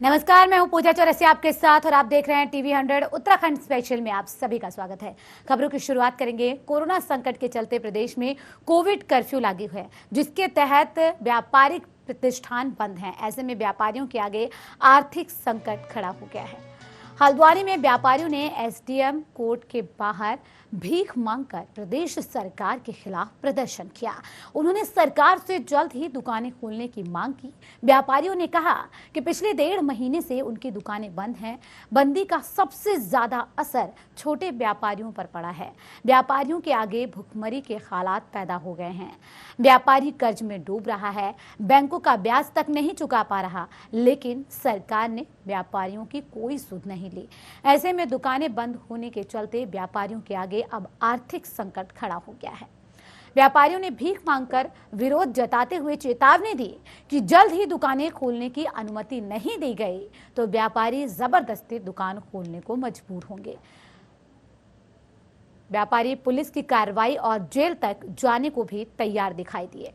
नमस्कार, मैं हूं पूजा चौरसिया आपके साथ और आप देख रहे हैं टीवी 100 उत्तराखंड स्पेशल में आप सभी का स्वागत है। खबरों की शुरुआत करेंगे। कोरोना संकट के चलते प्रदेश में कोविड कर्फ्यू लागू है, जिसके तहत व्यापारिक प्रतिष्ठान बंद हैं। ऐसे में व्यापारियों के आगे आर्थिक संकट खड़ा हो गया है। हल्द्वानी में व्यापारियों ने एसडीएम कोर्ट के बाहर भीख मांगकर प्रदेश सरकार के खिलाफ प्रदर्शन किया। उन्होंने सरकार से जल्द ही दुकानें खोलने की मांग की। व्यापारियों ने कहा कि पिछले 1.5 महीने से उनकी दुकानें बंद हैं। बंदी का सबसे ज्यादा असर छोटे व्यापारियों पर पड़ा है। व्यापारियों के आगे भुखमरी के हालात पैदा हो गए हैं। व्यापारी कर्ज में डूब रहा है, बैंकों का ब्याज तक नहीं चुका पा रहा, लेकिन सरकार ने व्यापारियों की कोई सुध नहीं ली। ऐसे में दुकानें बंद होने के चलते व्यापारियों के आगे अब आर्थिक संकट खड़ा हो गया है। व्यापारियों ने भीख मांगकर विरोध जताते हुए चेतावनी दी कि जल्द ही दुकानें खोलने की अनुमति नहीं दी गई तो व्यापारी जबरदस्ती दुकान खोलने को मजबूर होंगे। व्यापारी पुलिस की कार्रवाई और जेल तक जाने को भी तैयार दिखाई दिए।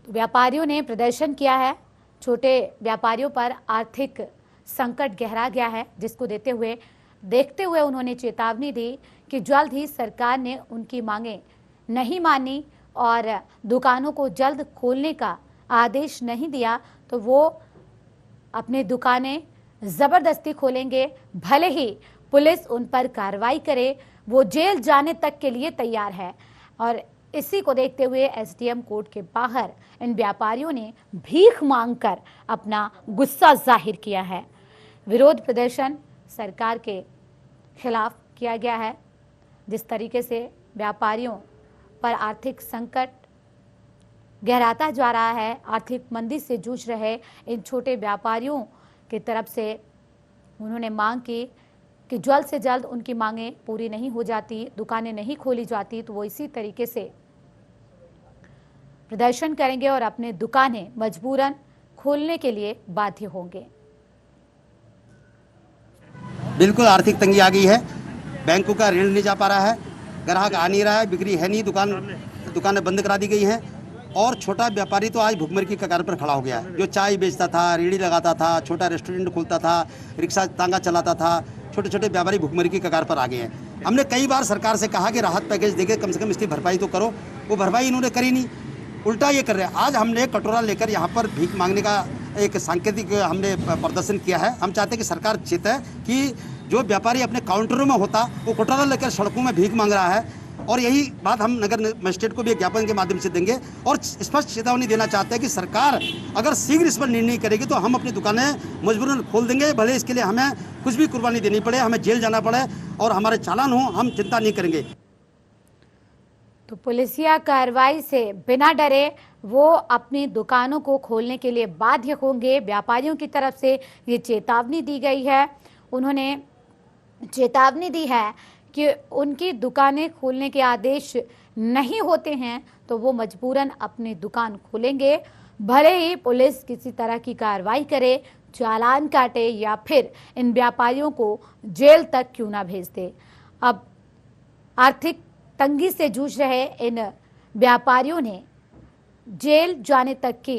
तो व्यापारियों ने प्रदर्शन किया है। छोटे व्यापारियों पर आर्थिक संकट गहरा गया है, जिसको देखते हुए उन्होंने चेतावनी दी कि जल्द ही सरकार ने उनकी मांगें नहीं मानी और दुकानों को जल्द खोलने का आदेश नहीं दिया तो वो अपनी दुकानें जबरदस्ती खोलेंगे। भले ही पुलिस उन पर कार्रवाई करे, वो जेल जाने तक के लिए तैयार है। और इसी को देखते हुए एसडीएम कोर्ट के बाहर इन व्यापारियों ने भीख मांगकर अपना गुस्सा जाहिर किया है। विरोध प्रदर्शन सरकार के खिलाफ किया गया है। जिस तरीके से व्यापारियों पर आर्थिक संकट गहराता जा रहा है, आर्थिक मंदी से जूझ रहे इन छोटे व्यापारियों की तरफ से उन्होंने मांग की कि जल्द से जल्द उनकी मांगें पूरी नहीं हो जाती, दुकानें नहीं खोली जाती तो वो इसी तरीके से प्रदर्शन करेंगे और अपने दुकानें मजबूरन खोलने के लिए बाध्य होंगे। बिल्कुल आर्थिक तंगी आ गई है। बैंकों का ऋण नहीं जा पा रहा है, ग्राहक आ नहीं रहा है, बिक्री है नहीं, दुकानें बंद करा दी गई हैं और छोटा व्यापारी तो आज भुखमरी की कगार पर खड़ा हो गया है। जो चाय बेचता था, रेहड़ी लगाता था, छोटा रेस्टोरेंट खोलता था, रिक्शा तांगा चलाता था, छोटे छोटे व्यापारी भुखमरी की कगार पर आ गए हैं। हमने कई बार सरकार से कहा कि राहत पैकेज देके कम से कम इसकी भरपाई तो करो, वो भरपाई इन्होंने करी नहीं, उल्टा ये कर रहे हैं। आज हमने कटोरा लेकर यहाँ पर भीख मांगने का एक सांकेतिक हमने प्रदर्शन किया है। हम चाहते हैं कि सरकार चेते कि जो व्यापारी अपने काउंटरों में होता वो कटोरा लेकर सड़कों में भीख मांग रहा है। और यही बात हम नगर मजिस्ट्रेट को भी एक ज्ञापन के माध्यम से देंगे और स्पष्ट चेतावनी देना चाहते हैं कि सरकार अगर शीघ्र इस पर निर्णय करेगी तो हम अपनी दुकानें मजबूरन खोल देंगे। भले इसके लिए हमें कुछ भी कुर्बानी देनी पड़े, हमें जेल जाना पड़े और हमारे चालान हो, हम चिंता नहीं करेंगे। तो पुलिसिया कार्रवाई से बिना डरे वो अपनी दुकानों को खोलने के लिए बाध्य होंगे। व्यापारियों की तरफ से ये चेतावनी दी गई है। उन्होंने चेतावनी दी है कि उनकी दुकानें खोलने के आदेश नहीं होते हैं तो वो मजबूरन अपनी दुकान खोलेंगे। भले ही पुलिस किसी तरह की कार्रवाई करे, चालान काटे या फिर इन व्यापारियों को जेल तक क्यों ना भेज दे। अब आर्थिक तंगी से जूझ रहे इन व्यापारियों ने जेल जाने तक की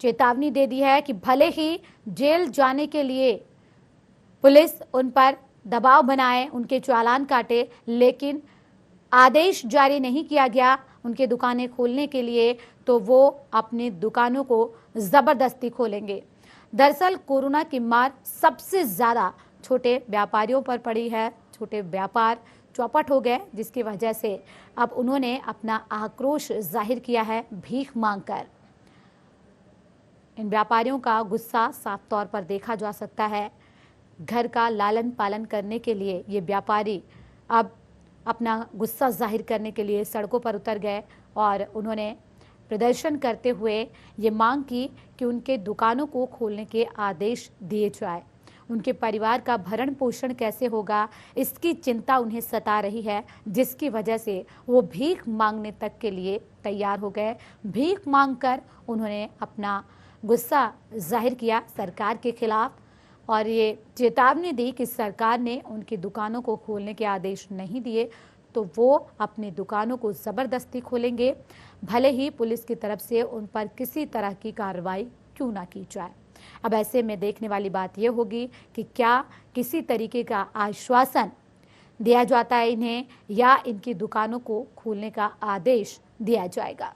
चेतावनी दे दी है कि भले ही जेल जाने के लिए पुलिस उन पर दबाव बनाए, उनके चालान काटे, लेकिन आदेश जारी नहीं किया गया उनके दुकानें खोलने के लिए तो वो अपनी दुकानों को जबरदस्ती खोलेंगे। दरअसल कोरोना की मार सबसे ज्यादा छोटे व्यापारियों पर पड़ी है। छोटे व्यापार चौपट हो गए, जिसकी वजह से अब उन्होंने अपना आक्रोश जाहिर किया है भीख मांगकर। इन व्यापारियों का गुस्सा साफ तौर पर देखा जा सकता है। घर का लालन पालन करने के लिए ये व्यापारी अब अपना गुस्सा जाहिर करने के लिए सड़कों पर उतर गए और उन्होंने प्रदर्शन करते हुए ये मांग की कि उनके दुकानों को खोलने के आदेश दिए जाए। उनके परिवार का भरण पोषण कैसे होगा, इसकी चिंता उन्हें सता रही है, जिसकी वजह से वो भीख मांगने तक के लिए तैयार हो गए। भीख मांगकर उन्होंने अपना गुस्सा जाहिर किया सरकार के खिलाफ और ये चेतावनी दी कि सरकार ने उनकी दुकानों को खोलने के आदेश नहीं दिए तो वो अपनी दुकानों को जबरदस्ती खोलेंगे, भले ही पुलिस की तरफ से उन पर किसी तरह की कार्रवाई क्यों ना की जाए। अब ऐसे में देखने वाली बात यह होगी कि क्या किसी तरीके का आश्वासन दिया जाता है इन्हें, या इनकी दुकानों को खोलने का आदेश दिया जाएगा।